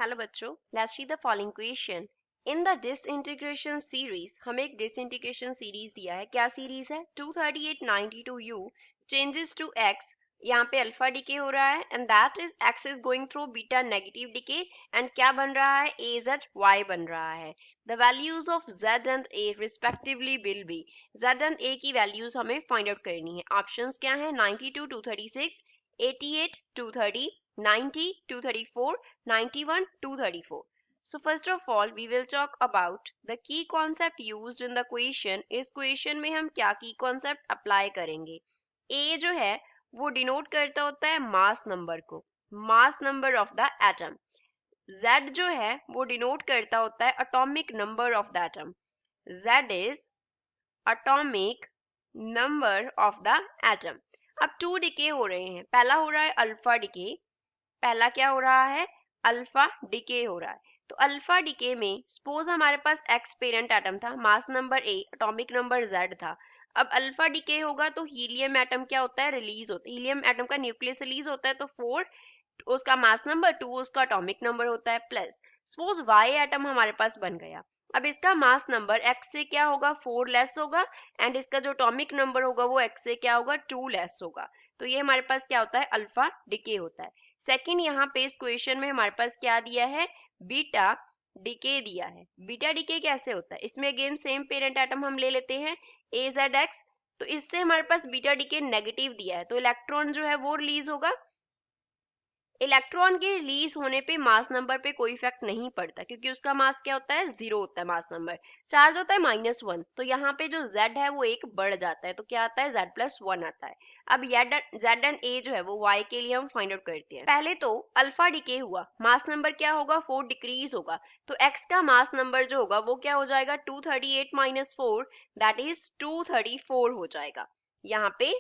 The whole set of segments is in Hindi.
हेलो बच्चों, let's read the following question. In the disintegration series हमें एक डिसइंटीग्रेशन सीरीज दिया है। क्या सीरीज है? 23892u changes to x। यहाँ पे अल्फा डिके हो रहा है and that is x is going through beta negative decay and क्या बन रहा है? az y बन रहा है। The values of z and a respectively will be. z and a की वैल्यूज हमें फाइंड आउट करनी है। ऑप्शंस क्या है? 92 236 88 230 90 234 91 234. So first of all we will talk about the key concept used in the question. इस question में हम क्या key concept apply करेंगे? A जो है वो डिनोट करता होता है मास नंबर को, mass number of the atom. Z जो है वो डिनोट करता होता है atomic number of the atom. Z is atomic number of the atom. अब टू डिके हो रहे हैं। पहला हो रहा है अल्फा डिके, पहला क्या हो रहा है? अल्फा डिके हो रहा है। तो अल्फा डिके में सपोज हमारे पास एक्स पेरेंट एटम था, mass number A, atomic number Z था। अब अल्फा डिके होगा तो हीलियम एटम क्या होता है? रिलीज होता है। हीलियम एटम का न्यूक्लियस रिलीज होता है तो 4 उसका मास नंबर, 2 उसका एटॉमिक नंबर होता है, प्लस सपोज वाई एटम हमारे पास बन गया। अब इसका मास नंबर x से क्या होगा? 4 लेस होगा एंड इसका जो एटॉमिक नंबर होगा वो x से क्या होगा? 2 लेस होगा। तो ये हमारे पास क्या होता है? अल्फा डिके होता है। सेकंड, यहाँ पे इस क्वेश्चन में हमारे पास क्या दिया है? बीटा डिके दिया है। बीटा डिके कैसे होता है? इसमें अगेन सेम पेरेंट एटम हम ले लेते हैं AZX। तो इससे हमारे पास बीटा डिके नेगेटिव दिया है तो इलेक्ट्रॉन जो है वो रिलीज होगा। इलेक्ट्रॉन के रिलीज होने पे मास नंबर पे कोई इफेक्ट नहीं पड़ता क्योंकि उसका मास क्या होता है? 0 होता है मास नंबर। चार्ज होता है -1, तो यहाँ पे जो Z है वो एक बढ़ जाता है तो क्या आता है? Z+1 आता है। अब Z एंड A जो है वो Y के लिए हम फाइंड आउट करते हैं। पहले तो अल्फा डिके हुआ, मास नंबर क्या होगा? 4 डिक्रीज होगा तो X का मास नंबर जो होगा वो क्या हो जाएगा? 238 - 4 दैट इज 234 हो जाएगा। यहाँ पे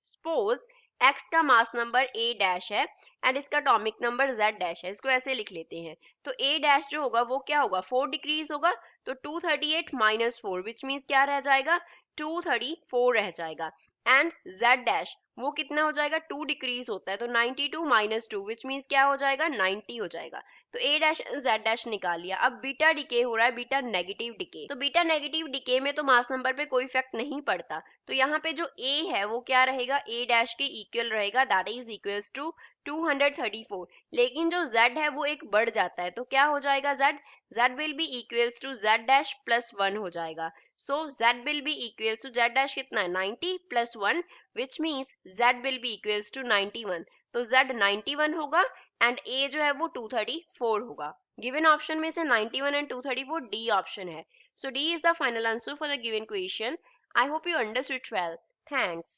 सपोज x का मास नंबर a डैश है एंड इसका एटॉमिक नंबर z डैश है। इसको ऐसे लिख लेते हैं। तो a डैश जो होगा वो क्या होगा? 4 डिक्रीज होगा तो 238 - 4 विच मीन्स क्या रह जाएगा? 234 रह जाएगा। एंड z डैश वो कितना हो जाएगा? 2 डिक्रीज होता है तो 92 - 2 विच मीन्स क्या हो जाएगा? 90 हो जाएगा। तो a डैश z डैश निकाल लिया। अब बीटा डिके हो रहा है, बीटा नेगेटिव डिके। तो बीटा नेगेटिव डिके में तो मास नंबर पे कोई इफेक्ट नहीं पड़ता तो यहाँ पे जो a है वो क्या रहेगा? a डैश के इक्वल रहेगा दैट इज इक्वल्स टू 234। लेकिन जो z है वो एक बढ़ जाता है तो क्या हो जाएगा? z will be equals to z dash +1 हो जाएगा। So z will be equals to z dash कितना है? 90 + 1 which means z will be equals to 91। तो z 91 होगा एंड a जो है वो 234 होगा। गिवन ऑप्शन में से 91 एंड 234 डी ऑप्शन है। So D is the final answer for the given question. I hope you understood well. Thanks.